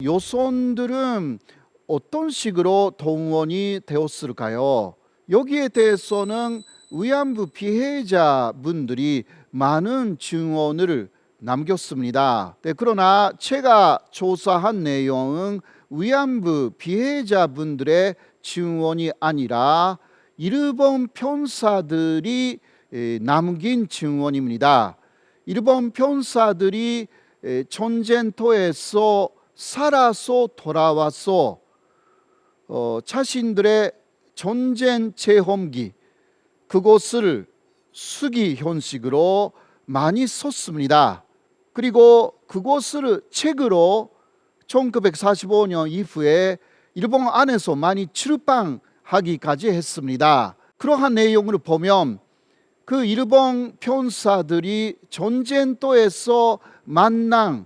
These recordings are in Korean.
요손들은 어떤 식으로 동원이 되었을까요? 여기에 대해서는 위안부 피해자분들이 많은 증언을 남겼습니다. 그러나 제가 조사한 내용은 위안부 피해자분들의 증언이 아니라 일본 편사들이 남긴 증언입니다. 일본 편사들이 전쟁터에서 살아서 돌아와서 자신들의 전쟁 체험기 그것을 수기 형식으로 많이 썼습니다. 그리고 그것을 책으로 1945년 이후에 일본 안에서 많이 출판하기까지 했습니다. 그러한 내용을 보면 그 일본 편사들이 전쟁터에서 만난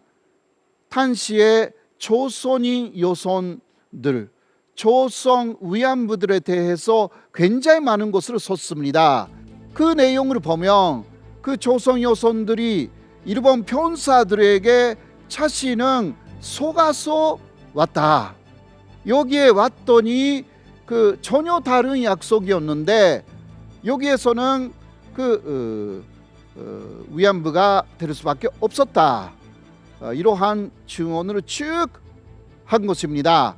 당시의 조선인 여성들, 조선 위안부들에 대해서 굉장히 많은 것을 썼습니다. 그 내용을 보면 그 조선 여성들이 일본 편사들에게 자신은 속아서 왔다. 여기에 왔더니 그 전혀 다른 약속이었는데 여기에서는 위안부가 될 수밖에 없었다. 이러한 증언을 쭉 한 것입니다.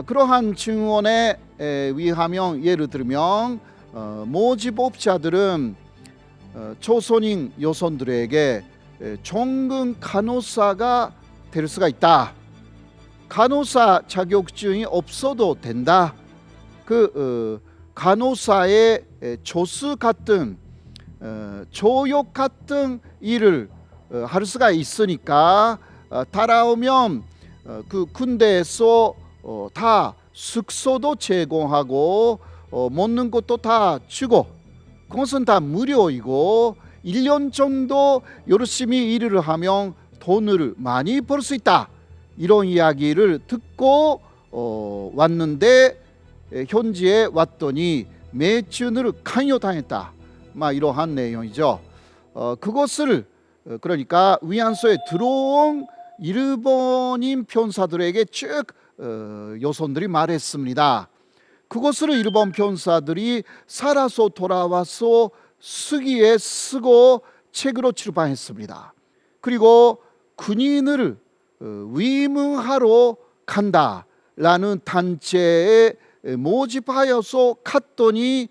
그러한 증언에 의하면 예를 들면 모집업자들은 조선인 여성들에게 종근 간호사가 될 수가 있다. 간호사 자격증이 없어도 된다. 간호사의 조수 같은 조역 같은 일을 할 수가 있으니까 따라오면 그 군대에서 다 숙소도 제공하고 먹는 것도 다 주고 그것은 다 무료이고 1년 정도 열심히 일을 하면 돈을 많이 벌 수 있다. 이런 이야기를 듣고 왔는데 현지에 왔더니 매춘을 강요당했다. 이러한 내용이죠. 그것을 그러니까 위안소에 들어온 일본인 편사들에게 쭉 여성들이 말했습니다. 그것을 일본 편사들이 살아서 돌아와서 수기에 쓰고 책으로 출판했습니다. 그리고 군인을 위문하러 간다라는 단체에 모집하여서 갔더니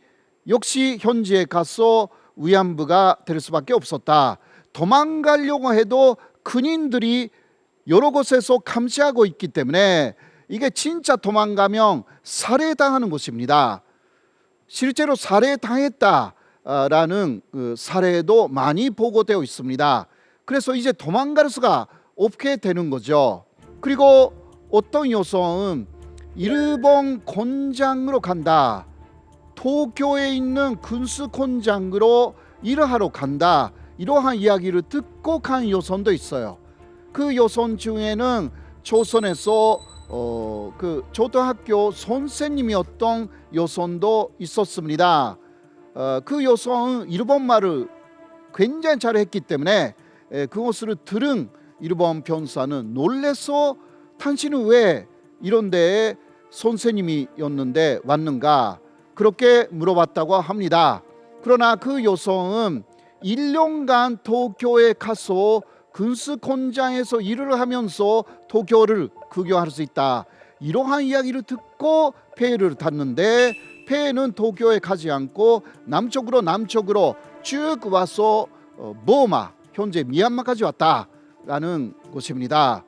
역시 현지에 가서 위안부가 될 수밖에 없었다. 도망가려고 해도 군인들이 여러 곳에서 감시하고 있기 때문에 이게 진짜 도망가면 살해당하는 것입니다. 실제로 살해당했다라는 사례도 많이 보고되어 있습니다. 그래서 이제 도망갈 수가 없게 되는 거죠. 그리고 어떤 여성은 일본 공장으로 간다. 도쿄에 있는 군수 공장으로 일을 하러 간다. 이러한 이야기를 듣고 간 여성도 있어요. 그 여성 중에는 조선에서 그 초등학교 선생님이었던 여성도 있었습니다. 그 여성은 일본말을 굉장히 잘했기 때문에 그것을 들은 일본 편사는 놀래서 당신은 왜 이런 데에 선생님이었는데 왔는가 그렇게 물어봤다고 합니다. 그러나 그 여성은 1년간 도쿄에 가서 군수 공장에서 일을 하면서 도쿄를 구경할 수 있다. 이러한 이야기를 듣고 배를 탔는데 배는 도쿄에 가지 않고 남쪽으로 쭉 와서 버마, 현재 미얀마까지 왔다라는 것입니다.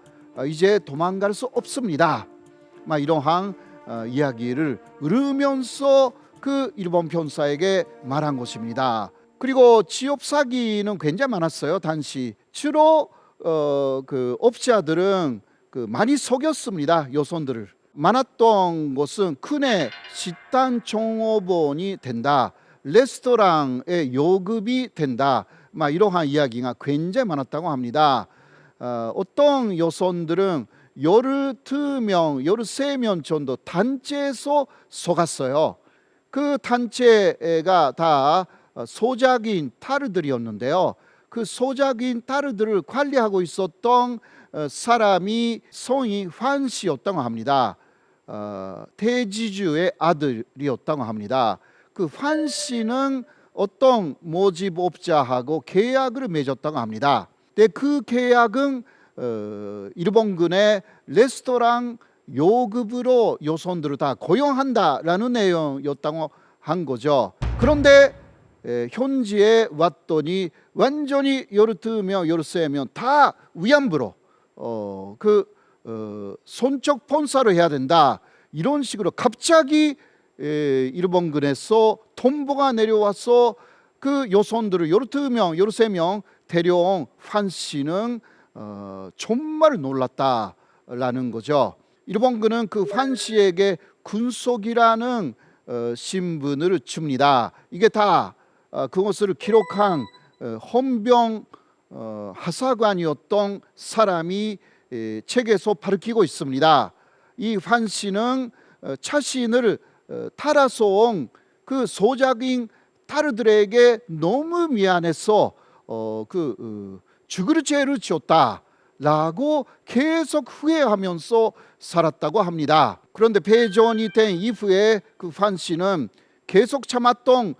이제 도망갈 수 없습니다. 이러한 이야기를 들으면서 그 일본 편사에게 말한 것입니다. 그리고 취업 사기는 굉장히 많았어요. 당시 주로 그 업자들은 많이 속였습니다. 여성들을. 많았던 것은 큰애 식당 종업원이 된다. 레스토랑에 요급이 된다. 이러한 이야기가 굉장히 많았다고 합니다. 어떤 여성들은 12명, 13명 정도 단체에서 속았어요. 그 단체가 다 소작인 타르들이었는데요. 그 소작인 타르들을 관리하고 있었던 사람이 성이 환씨였다고 합니다. 대지주의 아들이었다고 합니다. 그 환씨는 어떤 모집업자하고 계약을 맺었다고 합니다. 근데 그 계약은 일본군의 레스토랑 요급으로 요손들을 다 고용한다라는 내용이었다고 한 거죠. 그런데 현지에 왔더니 완전히 요를 뜨면 요를 쐬면 다 위안부로 손적 pon사를 해야 된다, 이런 식으로 갑자기 일본군에서 통보가 내려와서 그 요손들을 요를 뜨면 요를 쐬면 데려온 환씨는 정말 놀랐다라는 거죠. 일본군은 그 환씨에게 군속이라는 신분을 줍니다. 이게 다 그것을 기록한 헌병 하사관이었던 사람이 책에서 밝히고 있습니다. 이 환씨는 자신을 따라서 온 그 소작인 딸들에게 너무 미안해서 죽을 죄를 지었다라고 계속 후회하면서 살았다고 합니다. 그런데 패전이 된 이후에 그 환씨는 계속 참았던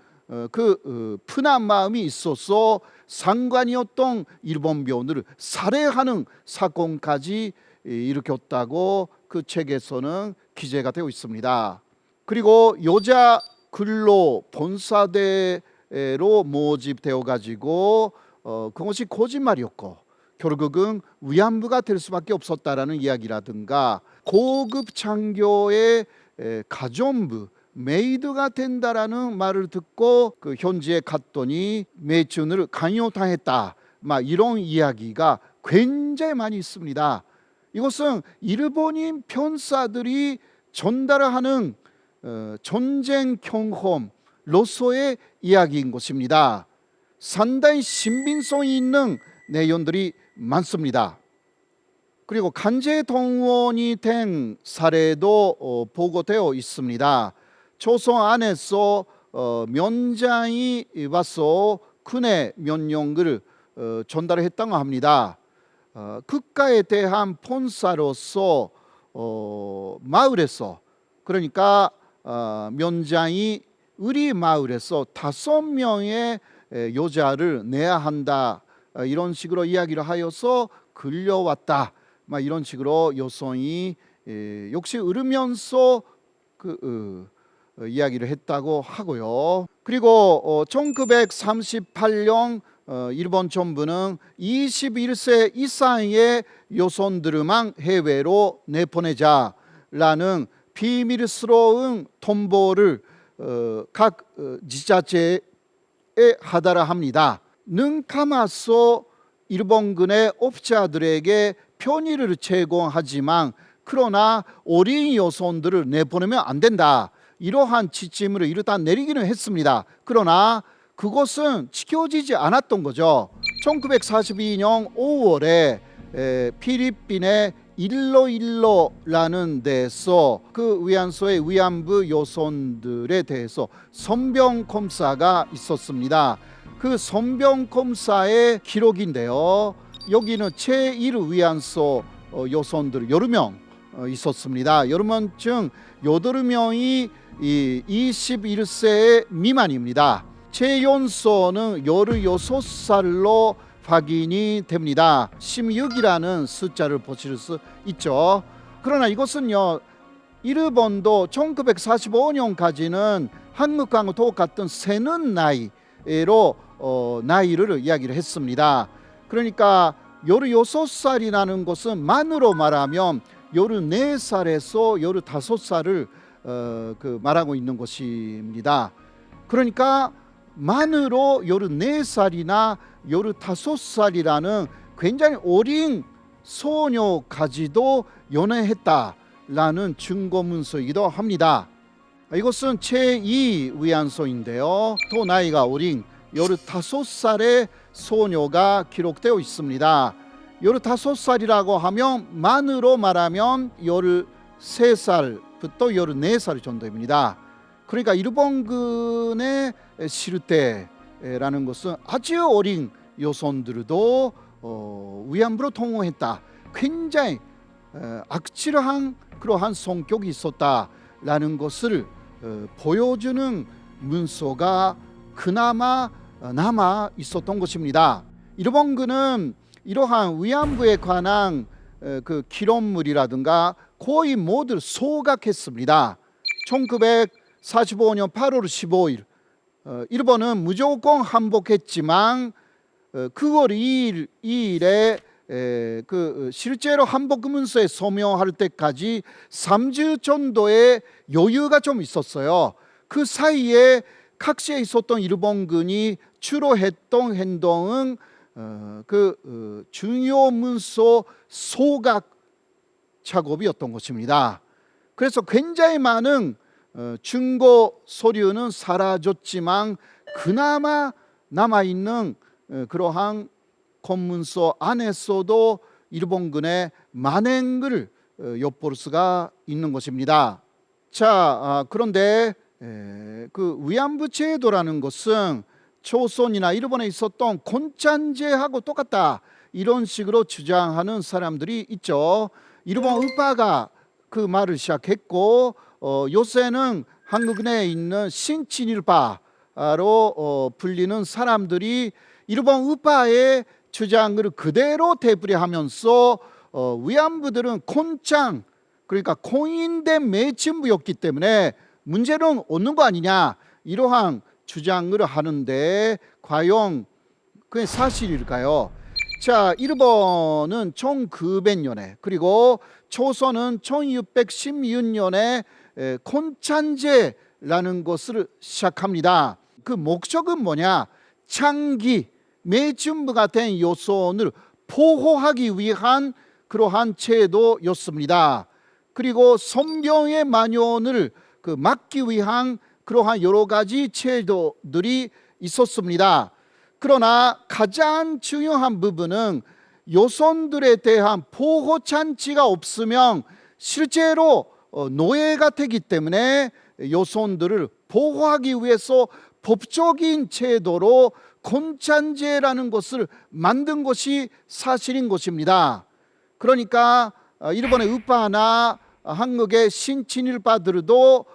푸한 마음이 있어서 상관이었던 일본병을 살해하는 사건까지 일으켰다고 그 책에서는 기재가 되어 있습니다. 그리고 여자 근로 본사대로 모집되어 가지고 그것이 거짓말이었고 결국은 위안부가 될 수밖에 없었다라는 이야기라든가, 고급 장교의 가정부 메이드가 된다라는 말을 듣고 그 현지에 갔더니 매춘을 강요당했다, 이런 이야기가 굉장히 많이 있습니다. 이것은 일본인 편사들이 전달하는 전쟁 경험로서의 이야기인 것입니다. 상당히 신빙성이 있는 내용들이 많습니다. 그리고 강제 동원이 된 사례도 보고되어 있습니다. 조선 안에서 면장이 와서 군의 명령을 전달했다고 합니다. 국가에 대한 본사로서 마을에서, 그러니까 면장이 우리 마을에서 5명의 여자를 내야 한다, 이런 식으로 이야기를 하여서 끌려왔다, 이런 식으로 여성이 역시 울으면서 이야기를 했다고 하고요. 그리고 1938년 일본 정부는 21세 이상의 여성들만 해외로 내보내자라는 비밀스러운 통보를 각 지자체에 하달을 합니다. 눈 감아서 일본군의 업자들에게 편의를 제공하지만 그러나 어린 여성들을 내보내면 안 된다, 이러한 지침을 일단 내리기는 했습니다. 그러나 그것은 지켜지지 않았던 거죠. 1942년 5월에 필리핀의 일로일로라는 데서 그 위안소의 위안부 여성들에 대해서 선병 검사가 있었습니다. 그 선병 검사의 기록인데요, 여기는 제1 위안소 여성들 여러 명 있었습니다. 여러 명 중 8명이 21세 미만입니다. 제 연소는 16살로 확인이 됩니다. 16이라는 숫자를 보실 수 있죠. 그러나 이것은요, 일본도 1945년까지는 한국하고 똑같은 세는 나이로 나이를 이야기를 했습니다. 그러니까 16살이라는 것은 만으로 말하면 14살에서 15살을 말하고 있는 것입니다. 그러니까 만으로 14살이나 15살이라는 굉장히 어린 소녀까지도 연애했다라는 증거문서이기도 합니다. 이것은 제2 위안소인데요, 또 나이가 어린 15살의 소녀가 기록되어 있습니다. 15살이라고 하면 만으로 말하면 13살부터 14살 정도입니다. 그러니까 일본군의 실태라는 것은 아주 어린 여성들도 위안부로 통용했다, 굉장히 악질한 그러한 성격이 있었다라는 것을 보여주는 문서가 그나마 남아 있었던 것입니다. 일본군은 이러한 위안부에 관한 그 기록물이라든가 거의 모두 소각했습니다. 1945년 8월 15일 일본은 무조건 항복했지만 9월 2일에 그 실제로 항복 문서에 서명할 때까지 3주 정도의 여유가 좀 있었어요. 그 사이에 각지에 있었던 일본군이 주로 했던 행동은 중요 문서 소각 작업이었던 것입니다. 그래서 굉장히 많은 증거 서류는 사라졌지만 그나마 남아있는 그러한 검문서 안에서도 일본군의 만행을 엿볼 수가 있는 것입니다. 자, 그런데 그 위안부 제도라는 것은 조선이나 일본에 있었던 곤짠제하고 똑같다, 이런 식으로 주장하는 사람들이 있죠. 일본 우파가 그 말을 시작했고 요새는 한국 내에 있는 신친일파로 불리는 사람들이 일본 우파의 주장을 그대로 되풀이하면서 위안부들은 콘짱, 그러니까 공인된 매춘부였기 때문에 문제는 없는 거 아니냐, 이러한 주장을 하는데 과연 그게 사실일까요? 자, 일본은 1900년에 그리고 조선은 1616년에 콘짠제라는 것을 시작합니다. 그 목적은 뭐냐? 장기 매춘부가 된 여손을 보호하기 위한 그러한 제도였습니다. 그리고 성병의 만연을 막기 위한 그러한 여러 가지 제도들이 있었습니다. 그러나 가장 중요한 부분은 여성들에 대한 보호 장치가 없으면 실제로 노예가 되기 때문에 여성들을 보호하기 위해서 법적인 제도로 곤짠제라는 것을 만든 것이 사실인 것입니다. 그러니까 일본의 우파나 한국의 신친일파들도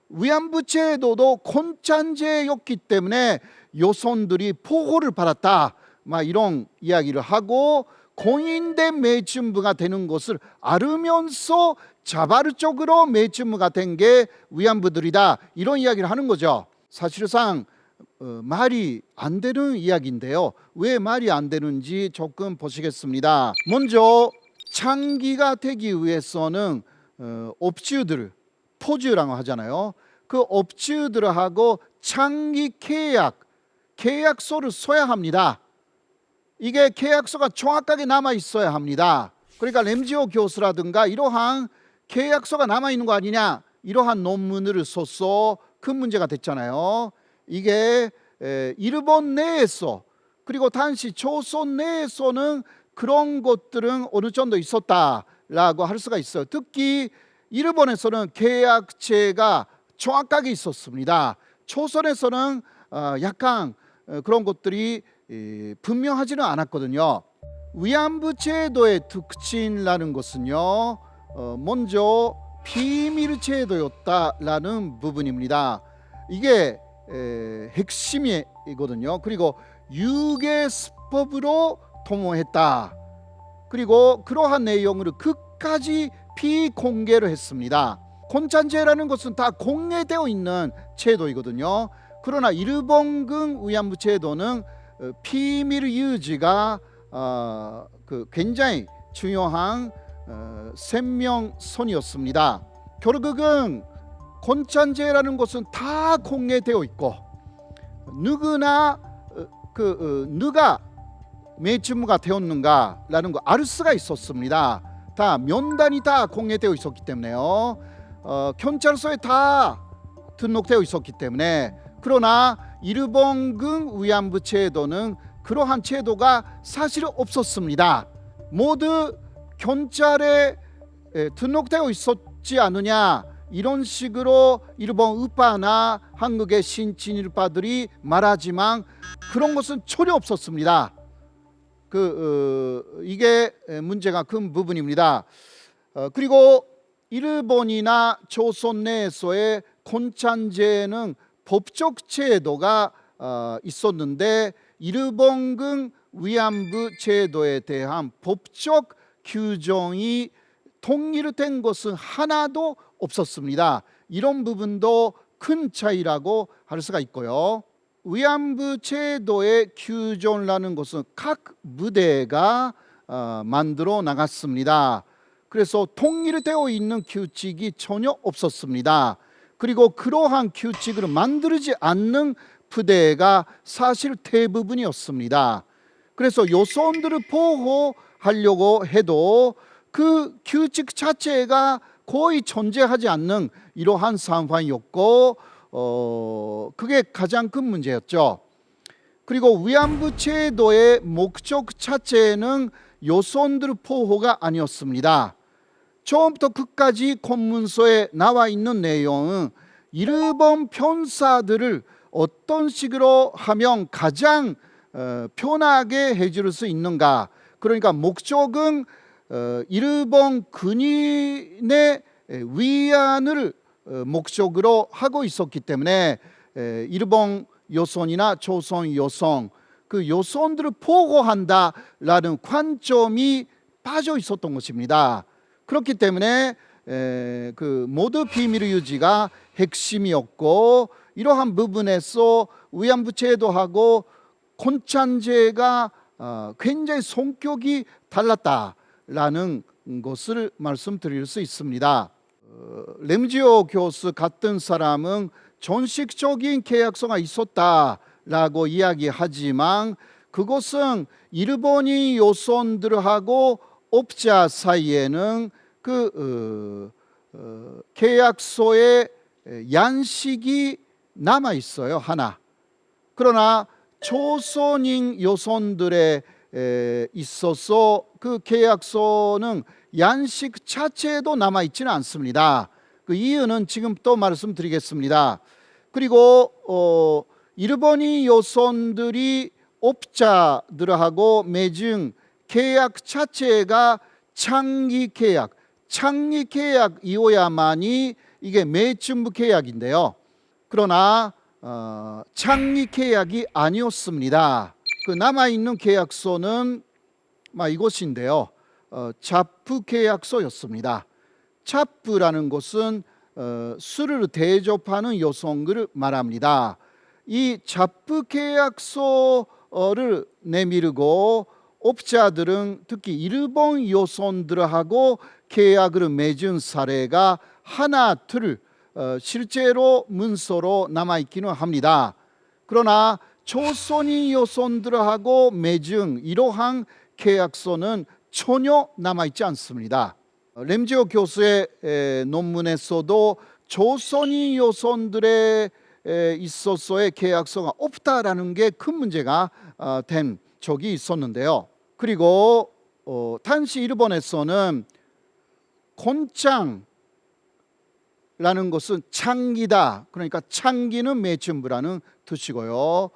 위안부 제도도 곤짠제였기 때문에 여성들이 보호를 받았다, 이런 이야기를 하고 공인된 매춘부가 되는 것을 알으면서 자발적으로 매춘부가 된 게 위안부들이다, 이런 이야기를 하는 거죠. 사실상 말이 안 되는 이야기인데요. 왜 말이 안 되는지 조금 보시겠습니다. 먼저 장기가 되기 위해서는 업주들, 포주라고 하잖아요. 그 업주들하고 장기 계약서를 써야 합니다. 이게 계약서가 정확하게 남아 있어야 합니다. 그러니까 램지오 교수라든가 이러한 계약서가 남아 있는 거 아니냐, 이러한 논문을 써서 큰 문제가 됐잖아요. 이게 일본 내에서 그리고 당시 조선 내에서는 그런 것들은 어느 정도 있었다라고 할 수가 있어요. 특히 일본에서는 계약제가 정확하게 있었습니다. 조선에서는 약간 그런 것들이 분명하지는 않았거든요. 위안부 제도의 특징이라는 것은요, 먼저 비밀 제도였다라는 부분입니다. 이게 핵심이거든요. 그리고 유괴수법으로 통용했다. 그리고 그러한 내용을 끝까지 비공개로 했습니다. 곤짠제라는 것은 다 공개되어 있는 제도이거든요. 그러나 일본군 위안부 제도는 비밀 유지가 굉장히 중요한 생명선이었습니다. 결국은 곤짠제라는 것은 다 공개되어 있고 누구나 누가 매춘부가 되었는가라는 거 알 수가 있었습니다. 다 명단이 다 공개되어 있었기 때문에요. 경찰서에 다 등록되어 있었기 때문에. 그러나 일본군 위안부 제도는 그러한 제도가 사실 없었습니다. 모두 경찰에 등록되어 있었지 않느냐, 이런 식으로 일본 우파나 한국의 신친일파들이 말하지만 그런 것은 전혀 없었습니다. 이게 문제가 큰 부분입니다. 그리고 일본이나 조선 내에서의 곤찬제는 법적 제도가 있었는데 일본군 위안부 제도에 대한 법적 규정이 통일된 것은 하나도 없었습니다. 이런 부분도 큰 차이라고 할 수가 있고요. 위안부 제도의 규정이라는 것은 각 부대가 만들어 나갔습니다. 그래서 통일되어 있는 규칙이 전혀 없었습니다. 그리고 그러한 규칙을 만들지 않는 부대가 사실 대부분이었습니다. 그래서 여성들을 보호하려고 해도 그 규칙 자체가 거의 존재하지 않는 이러한 상황이었고 그게 가장 큰 문제였죠. 그리고 위안부 제도의 목적 자체는 여성들 보호가 아니었습니다. 처음부터 끝까지 공문서에 나와 있는 내용은 일본 병사들을 어떤 식으로 하면 가장 편하게 해줄 수 있는가. 그러니까 목적은 일본 군인의 위안을 목적으로 하고 있었기 때문에 일본 여성이나 조선 여성, 그 여성들을 보호한다라는 관점이 빠져 있었던 것입니다. 그렇기 때문에 모두 비밀 유지가 핵심이었고 이러한 부분에서 위안부 제도하고 곤찬제가 굉장히 성격이 달랐다라는 것을 말씀드릴 수 있습니다. 램지오 교수 같은 사람은 전식적인 계약서가 있었다라고 이야기하지만 그것은 일본인 여성들하고 업자 사이에는 계약서에 양식이 남아 있어요, 하나. 그러나 조선인 여성들에 있어서 그 계약서는 양식 자체도 남아 있지는 않습니다. 그 이유는 지금 또 말씀드리겠습니다. 그리고 일본인 여성들이 업자들하고 맺은 계약 자체가 장기 계약이어야만이 이게 매춘부 계약인데요. 그러나 장기 계약이 아니었습니다. 그 남아있는 계약서는 이것인데요. 잡부 계약서였습니다. 잡부라는 것은 술을 대접하는 여성을 말합니다. 이 잡부 계약서를 내밀고 업자들은 특히 일본 여성들하고 계약을 맺은 사례가 하나 둘 실제로 문서로 남아있기는 합니다. 그러나 조선인 여성들하고 맺은 이러한 계약서는 전혀 남아있지 않습니다. 램지오 교수의 논문에서도 조선인 여성들에 있어서의 계약서가 없다라는 게 큰 문제가 된 적이 있었는데요. 그리고 당시 일본에서는 곤짱라는 것은 창기다. 그러니까 창기는 매춘부라는 뜻이고요.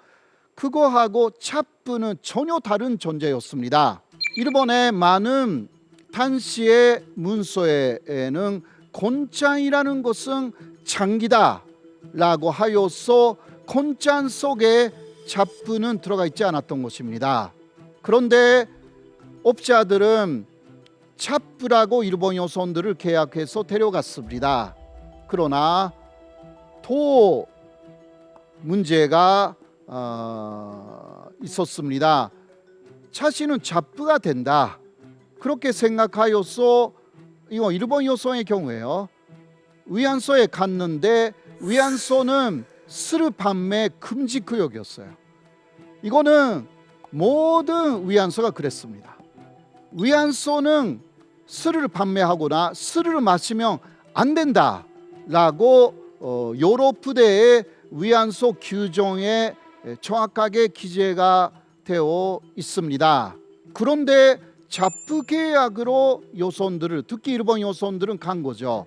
그거하고 잡부는 전혀 다른 존재였습니다. 일본의 많은 당시의 문서에는 곤짱이라는 것은 창기다 라고 하여서 곤짱 속에 잡부는 들어가 있지 않았던 것입니다. 그런데 업자들은 잡부라고 일본 여성들을 계약해서 데려갔습니다. 그러나 또 문제가 있었습니다. 자신은 잡부가 된다 그렇게 생각하여서 이거 일본 여성의 경우에요. 위안소에 갔는데 위안소는 술 판매 금지 구역이었어요. 이거는 모든 위안소가 그랬습니다. 위안소는 술을 판매하거나 술을 마시면 안 된다라고 여러 부대의 위안소 규정에 정확하게 기재가 되어 있습니다. 그런데 잡부 계약으로 여성들을 특히 일본 여성들은 간 거죠.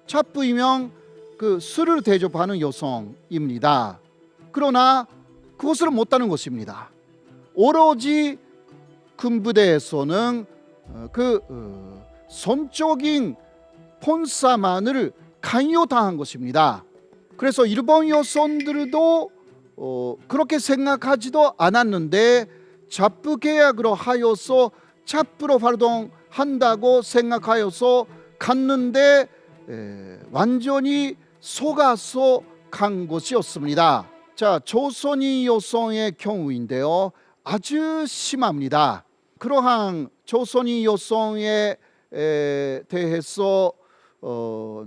잡부이면 그 술을 대접하는 여성입니다. 그러나 그것을 못하는 것입니다. 오로지 군부대에서는 선적인 본사만을 강요당한 것입니다. 그래서 일본 여성들도 그렇게 생각하지도 않았는데 잡부 계약으로 하여서 잡부로 활동한다고 생각하여서 갔는데 완전히 속아서 간 것이었습니다. 자, 조선인 여성의 경우인데요, 아주 심합니다. 그러한 조선인 여성에 대해서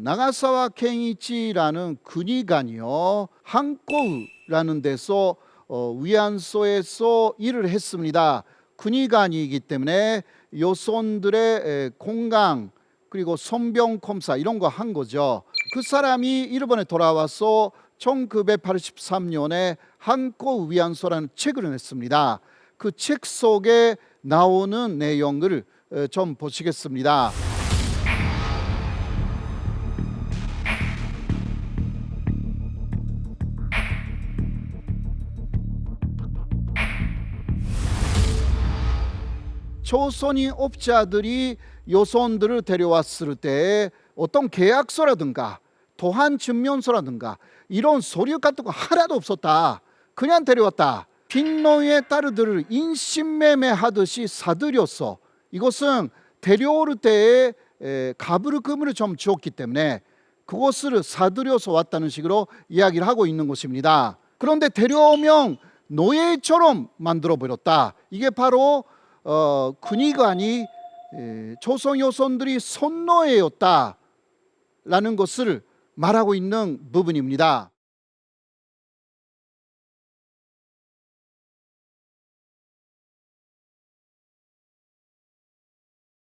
나가사와 켄이치라는 군의관이요, 한코우라는 데서 위안소에서 일을 했습니다. 군의관이기 때문에 여성들의 건강 그리고 성병 검사 이런 거 한 거죠. 그 사람이 일본에 돌아와서 1983년에 한코우 위안소라는 책을 냈습니다. 그 책 속에 나오는 내용을 좀 보시겠습니다. 조선인 업자들이 여성들을 데려왔을 때 어떤 계약서라든가 도한 증명서라든가 이런 서류 같은 거 하나도 없었다. 그냥 데려왔다. 빈노의 딸들을 인신매매하듯이 사들였어. 이것은 데려올 때에 가부르금을 좀 주었기 때문에 그것을 사들여서 왔다는 식으로 이야기를 하고 있는 것입니다. 그런데 데려오면 노예처럼 만들어버렸다. 이게 바로 군의관이 조선 여성들이 손노예였다라는 것을 말하고 있는 부분입니다.